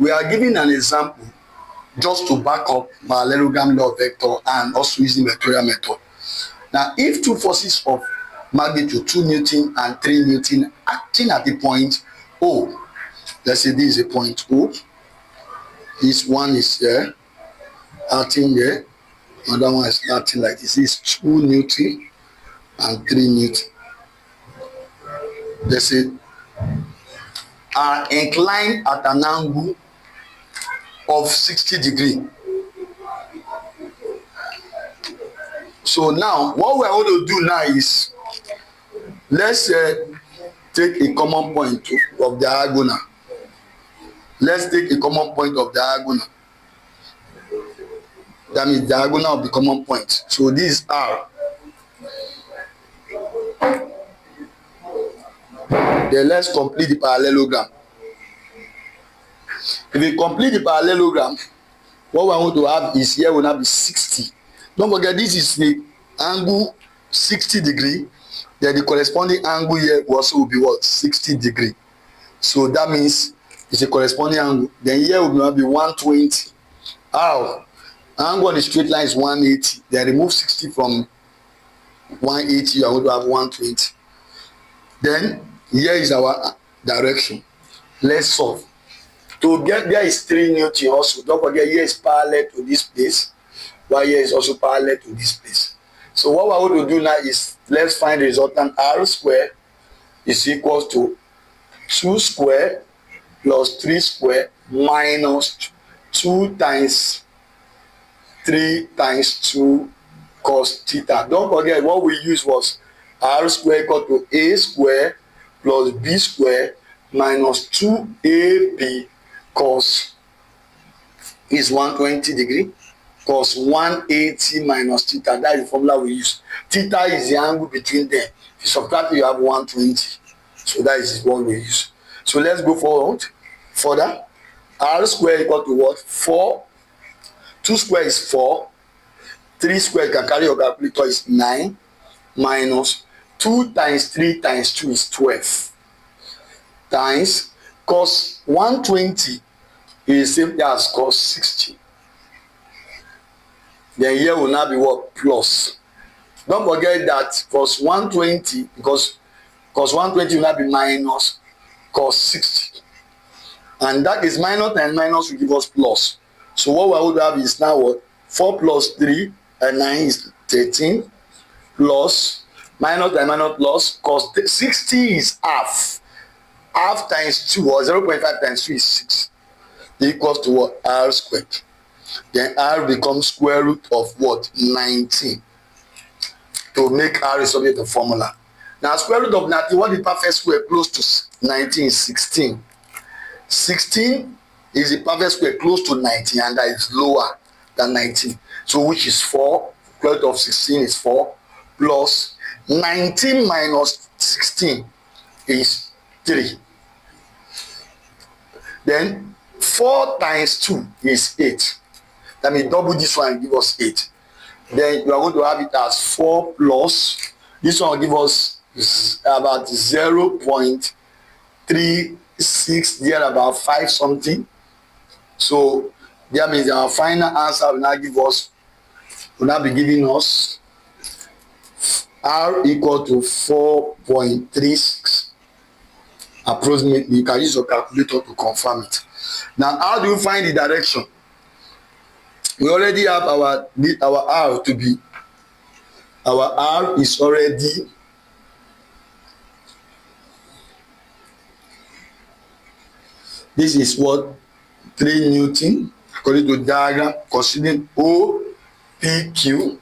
we are giving an example just to back up parallelogram law of vector and also using vectorial method. Now, if two forces of magnitude 2 Newton and 3 Newton acting at a point O, let's say this is a point O, this one is here, acting there, another one is acting like this. This is 2 Newton and 3 Newton. Let's say are inclined at an angle of 60 degrees. So now what we are going to do now is, let's take a common point of diagonal. Let's take a common point of diagonal. That means diagonal of the common point. So this is R. Then let's complete the parallelogram. If we complete the parallelogram, what we want to have is here will now be 60. Don't forget, this is the angle 60 degree. Then the corresponding angle here also will be what? 60 degree. So that means it's a corresponding angle. Then here will now be 120. How? Angle on the straight line is 180. Then remove 60 from 180, you are going to have 120. Then here is our direction. Let's solve. To get there is 3 Newton also. Don't forget, here is parallel to this place, while here is also parallel to this place. So what we're going to do now is, let's find the resultant. R square is equals to 2 square plus 3 square minus 2 times 3 times 2 cos theta. Don't forget, what we used was R square equal to A square plus B square minus 2AB cos is 120 degree cos 180 minus theta. That is the formula we use. Theta is the angle between them. If you subtract it, you have 120. So that is what we use. So let's go forward further. R square equal to what? 4. 2 square is 4. 3 square, you can carry your calculator, is 9 minus 2 times 3 times 2 is 12 times cos 120 is same as cos 60. Then here will now be what? Plus. Don't forget that cos 120, because cos 120 will now be minus cos 60. And that is minus and minus will give us plus. So what we would have is now what? 4 plus 3 and 9 is 13 plus minus and minus plus cos 60 is half. Half times 2 or 0.5 times 2 is 6 equals to what? R squared. Then R becomes square root of what? 19. To make R is subject to formula. Now square root of 19, what is perfect square close to 19 is 16. 16 is the perfect square close to 19, and that is lower than 19. So which is 4. Square root of 16 is 4 plus 19 minus 16 is 3. Then 4 times 2 is 8. That means double this one and give us 8. Then you are going to have it as 4 plus, this one will give us about 0.36, there about 5 something. So that means our final answer will now give us, will now be giving us R equal to 4.36 approximately. You can use your calculator to confirm it. Now how do you find the direction? We already have our R to be, our R is already this is what? 3 Newton according to diagram, considering O, P, Q.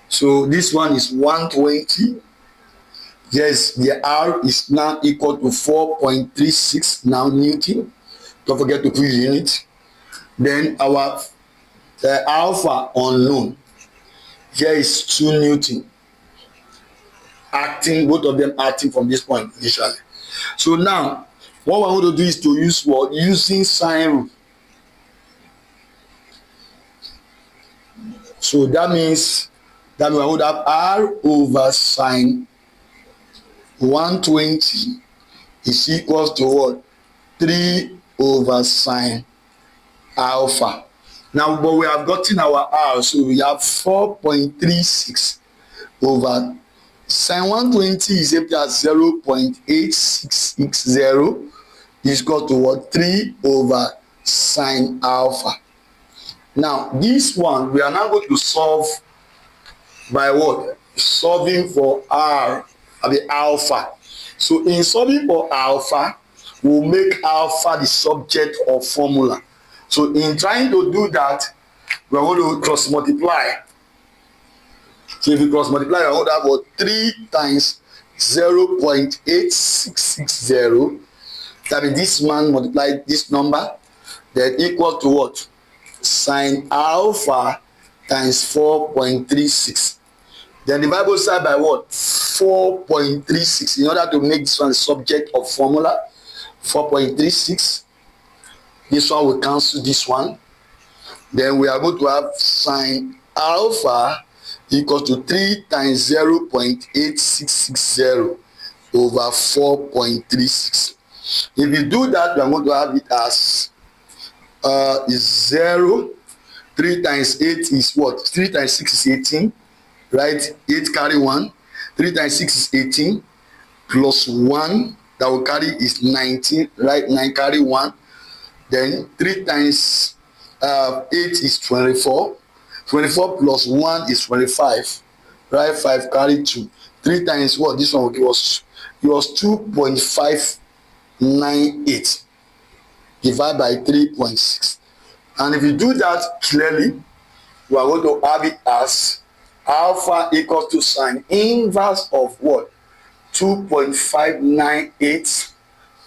So this one is 120. Yes, the R is now equal to 4.36 now Newton. Don't forget to put unit. Then our alpha unknown. Here is 2 Newton. Acting, both of them acting from this point initially. So now, what we want to do is to use what? Using sine rule. So that means that we would have R over sine 120 is equals to what? 3 over sine alpha. Now, but we have gotten our R, so we have 4.36 over sine 120 is equal to 0.8660 is equal to what? 3 over sine alpha. Now, this one, we are now going to solve by what? Solving for R, the alpha. So, in solving for alpha, we'll make alpha the subject of formula. So, in trying to do that, we are going to cross multiply. So, if you cross multiply, we are going to have what? 3 times 0.8660. That means this man multiplied this number, then equal to what? Sine alpha times 4.36. Then divide both sides by what? 4.36. In order to make this one the subject of formula, 4.36. This one will cancel this one. Then we are going to have sine alpha equal to 3 times 0.8660 over 4.36. If you do that, we are going to have it as is 0. 3 times 8 is what? 3 times 6 is 18, right? 8 carry 1. 3 times 6 is 18 plus 1 that will carry is 19, right? 9 carry 1. Then 3 times 8 is 24. 24 plus 1 is 25, right? 5 carry 2. 3 times what? This one will give us, it was 2.598 divided by 3.6. And if you do that clearly, we are going to have it as alpha equals to sine inverse of what? 2.598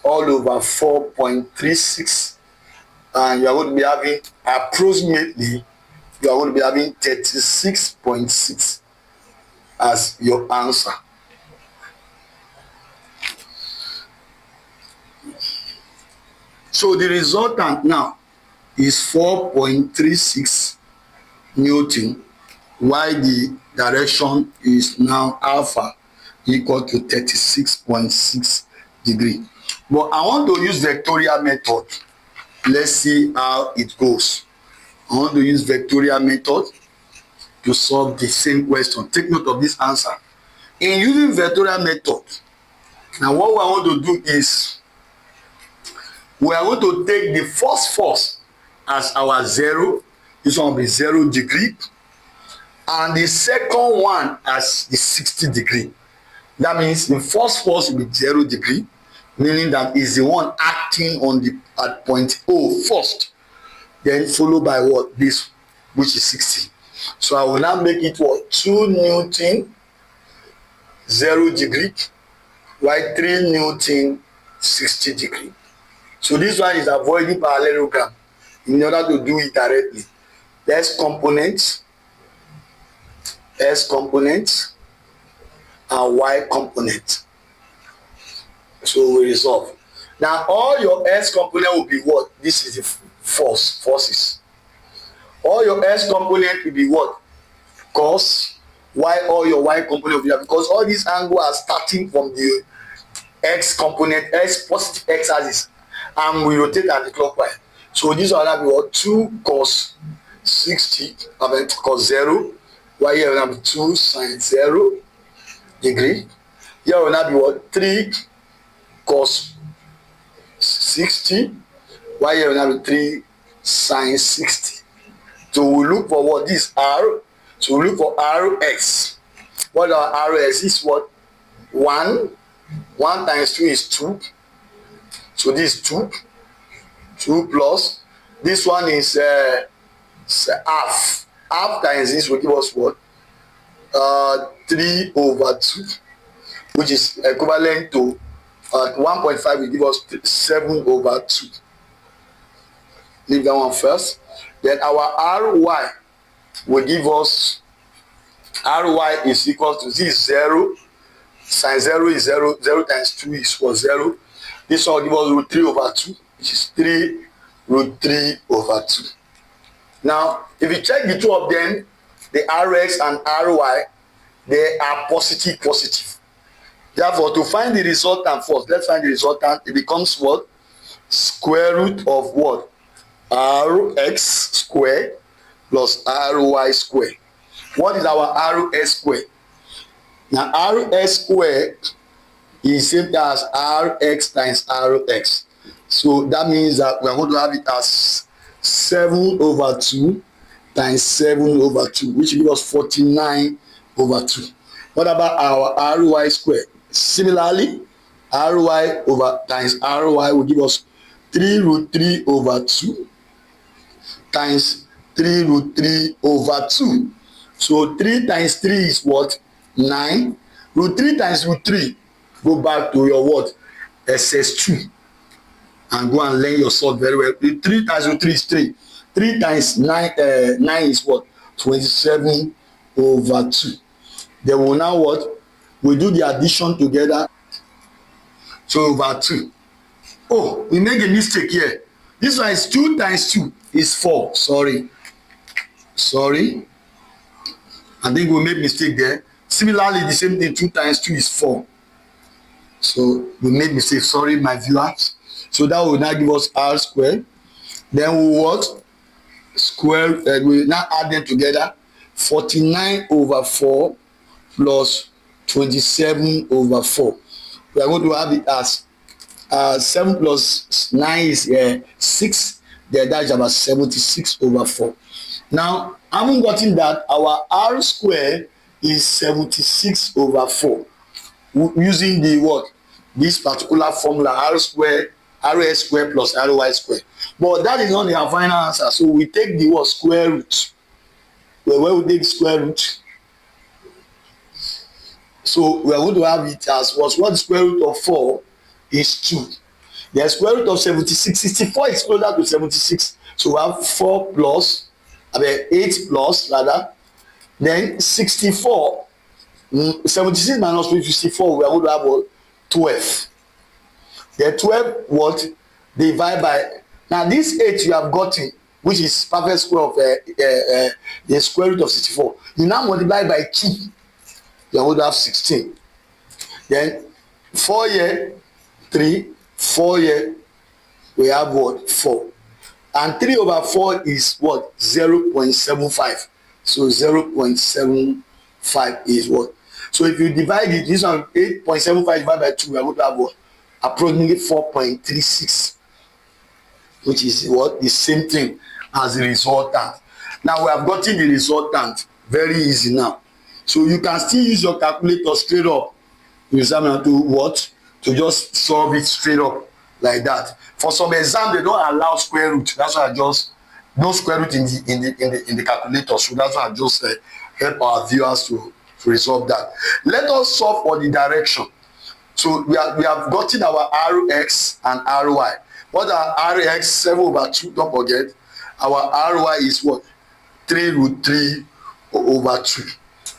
all over 4.36. And you are going to be having approximately, you are going to be having 36.6 as your answer. So the resultant now is 4.36 Newton, while the direction is now alpha equal to 36.6 degree. But I want to use vectorial method. Let's see how it goes. I want to use vectorial method to solve the same question. Take note of this answer. In using vectorial method, now what I want to do is we are going to take the first force as our 0. This one will be 0 degree. And the second one as the 60 degree. That means the first force will be 0 degree, meaning that is the one acting on the at point O first. Then followed by what? This, which is 60. So I will now make it what? 2 Newton, 0 degree, while 3 Newton, 60 degree. So this one is avoiding parallelogram in order to do it directly. S component, and Y component. So we resolve. Now all your S component will be what? This is the forces. All your S component will be what? Cos. Why all your Y component will be that? Because all these angles are starting from the X component, X positive X axis, and we rotate anti-clockwise. So this will now be what? 2 cos 60, cos 0. Why here will now be 2 sin 0 degree. Here will now be what? 3 cos 60. Why here will now be 3 sin 60. So we look for what? This R. So we look for Rx. What our Rx is what? 1. 1 times 2 is 2. So this is 2. 2 plus. This one is half. Half times this will give us what? 3 over 2. Which is equivalent to 1.5 will give us 7 over 2. Leave that one first. Then our Ry will give us, Ry is equal to this 0. Sin 0 is 0. 0 times 2 is for 0. This one will give us root 3 over 2, which is 3 root 3 over 2. Now, if you check the two of them, the Rx and Ry, they are positive. Therefore, to find the resultant first, let's find the resultant. It becomes what? square root of what? Rx square plus ry square. What is our rs square? Now rs square is same as rx times rx. So that means that we are going to have it as 7 over 2 times 7 over 2, which gives us 49 over 2. What about our ry square? Similarly, ry over times ry will give us 3 root 3 over 2 times 3 root 3 over 2. So 3 times 3 is what? 9. Root 3 times root 3. Go back to your what? SS2. And go and learn your salt very well. 3 times root 3 is 3. 3 times 9, 9 is what? 27 over 2. Then we will now what? We do the addition together. So over 2. Oh, we make a mistake here. This one is 2 times 2 is 4. Sorry. I think we made mistake there. Similarly, the same thing, 2 times 2 is 4. So we made mistake. Sorry, my viewers. So that will now give us r squared. Then we what? Square. We now add them together. 49 over 4 plus 27 over 4. We are going to have it as 7 plus 9 is 6. Then that's about 76 over 4. Now, having gotten that, our r squared is 76 over 4. Using the what? This particular formula, r squared, rs squared plus ry squared. But that is not our final answer. So we take the what? Square root. Where we take square root. So we are going to have it as what the square root of 4 is 2. The square root of 76, 64 is closer to 76. So we have 4 plus, 8 plus rather. Then 64, 76 minus 54, we are going to have what? 12. The 12 what? Divide by, now this 8 you have gotten, which is perfect square of the square root of 64. You now multiply by 2. You are going to have 16. Then 4 here, 3, 4 here, we have what? 4. And 3 over 4 is what? 0.75. So 0.75 is what? So if you divide it, this one 8.75 divided by 2, we are going to have what? Approximately 4.36. Which is what? The same thing as the resultant. Now we have gotten the resultant. Very easy now. So you can still use your calculator straight up. You examine to what? To just solve it straight up like that. For some exam, they don't allow square root. That's why I just no square root in the calculator. So that's why I just help our viewers to resolve that. Let us solve for the direction. So we have gotten our rx and ry. What are rx? 7 over 2. Don't forget. Our ry is what? 3 root 3 over 2.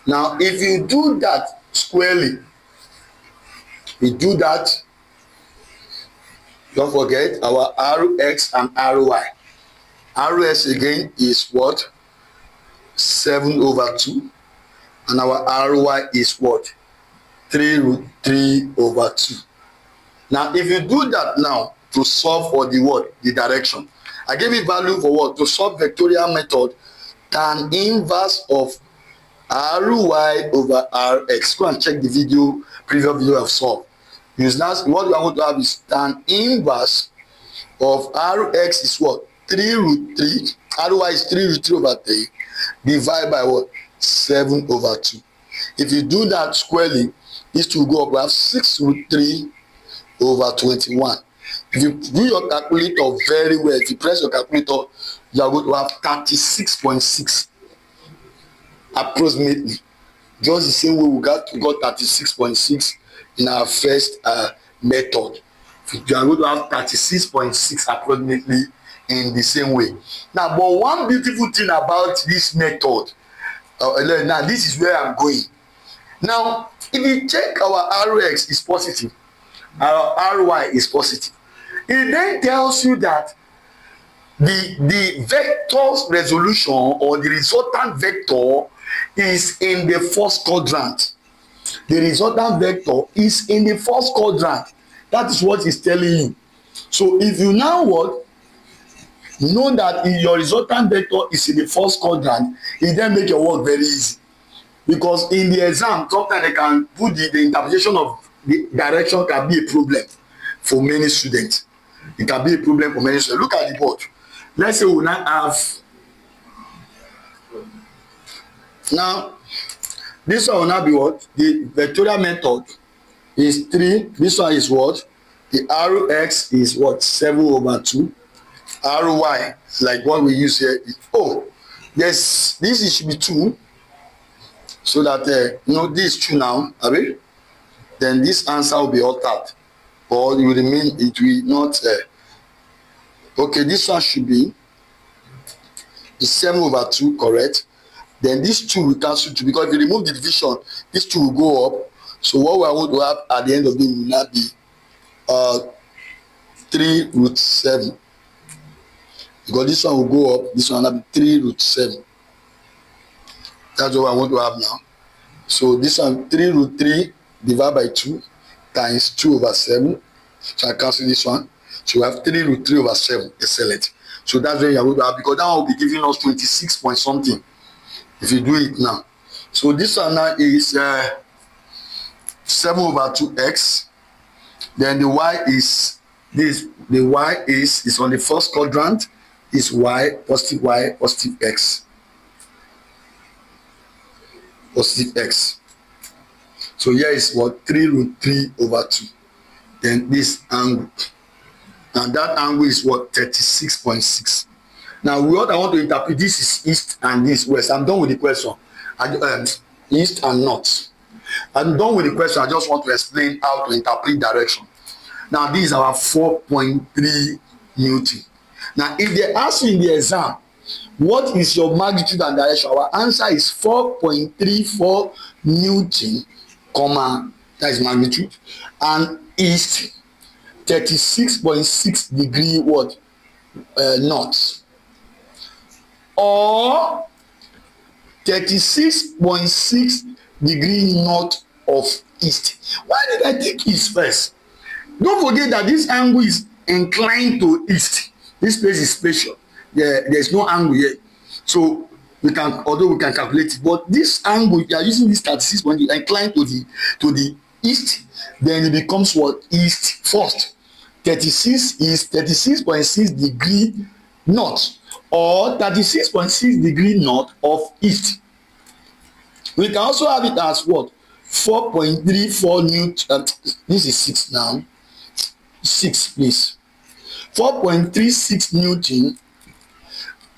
Now, if you do that squarely, don't forget our rx and ry. Rs again is what? 7 over 2. And our ry is what? 3 root 3 over 2. Now, if you do that now to solve for the what? The direction. I gave you value for what? To solve vectorial method, tan inverse of ry over rx. Go and check the previous video I've solved. Use now what we are going to have is tan inverse of rx is what? 3 root 3. Ry is 3 root 3 over 3. Divide by what? 7 over 2. If you do that squarely, this will go up. We have 6 root 3 over 21. If you do your calculator very well, if you press your calculator, you are going to have 36.6 approximately. Just the same way we got 36.6 in our first method. You are going to have 36.6 approximately in the same way. Now, but one beautiful thing about this method, now this is where I'm going. Now, if you check our rx is positive, our ry is positive, it then tells you that the vector's resolution or the resultant vector is in the first quadrant. The resultant vector is in the first quadrant. That is what it's telling you. So if you now what know that your resultant vector is in the first quadrant, it then make your work very easy, because in the exam sometimes they can put the interpretation of the direction can be a problem for many students. It can be a problem for many students. Look at the board. Let's say we now have, now this one will now be what? The vectorial method is 3. This one is what? The arrow x is what? 7/2. Arrow y, like what we use here, is, oh, yes, this should be 2. So that you know, this is 2 now, abi? Then this answer will be altered, or it will remain, it will not. Okay, this one should be 7/2, correct? Then this 2 will cancel 2, because if you remove the division, this 2 will go up. So what we are going to have at the end of the day will not be 3√7, because this one will go up, this one will not be 3√7. That's what I want to have now. So this one 3√3 divided by 2 times 2/7. So I cancel this one. So we have 3√3/7. Excellent. So that's what you are going to have, because that one will be giving us 26 point something if you do it now. So this one now is 7/2x. Then the y is this. The y is on the first quadrant. Is y, positive x. Positive x. So here is what? 3√3/2. Then this angle, and that angle is what? 36.6. Now what I want to interpret, this is east and this west. I'm done with the question. East and north. I'm done with the question. I just want to explain how to interpret direction. Now this is our 4.3 Newton. Now if they ask you in the exam, what is your magnitude and direction? Our answer is 4.34 Newton, comma, that is magnitude, and east 36.6 degree what? North, or 36.6 degree north of east. Why did I take east first? Don't forget that this angle is inclined to east. This place is spatial. There's no angle here, so we can, although we can calculate it, but this angle, you are using this 36 when you incline to the east, then it becomes what? East first. 36 is 36.6 degree north, or 36.6 degree north of east. We can also have it as what? 4.34 Newton. This is 6 now. 6, please. 4.36 Newton.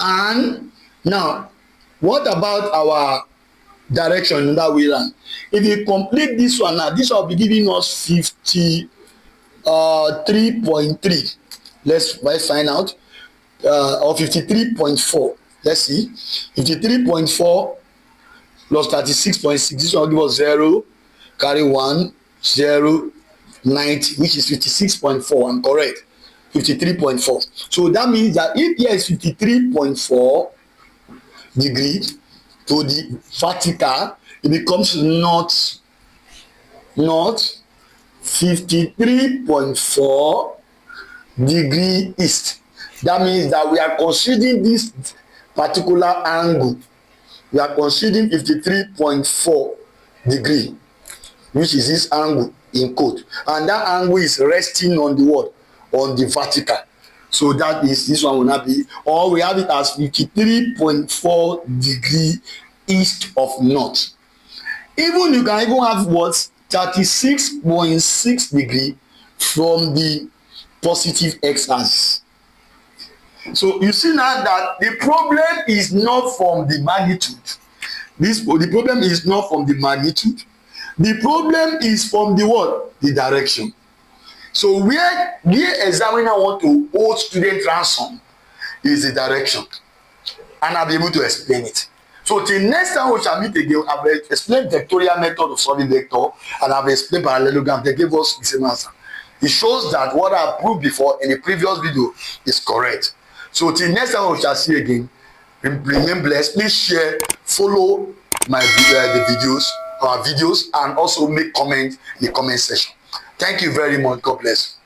And now, what about our direction in that way around? If you complete this one now, this will be giving us 53.3. Let's find out. Or 53.4. Let's see. 53.4 plus 36.6. This one will give us 0, carry 1, 0, 90, which is 56.4. I'm correct. 53.4. So that means that if here is 53.4 degree to the vertical, it becomes north 53.4 degree east. That means that we are considering this particular angle. We are considering 53.4 degree, which is this angle in quote, and that angle is resting on the what? On the vertical. So that is, this one will not be, or we have it as 53.4 degree east of north. Even you can even have what? 36.6 degree from the positive x-axis. So you see now that the problem is not from the magnitude. The problem is not from the magnitude. The problem is from the what? The direction. So where the examiner want to hold student ransom is the direction, and I'll be able to explain it. So till next time we shall meet again, I've explained vectorial method of solving vector, and I've explained parallelogram. They gave us the same answer. It shows that what I proved before in the previous video is correct. So till next time we shall see again, remain blessed. Please share, follow my our videos, and also make comment in the comment section. Thank you very much. God bless.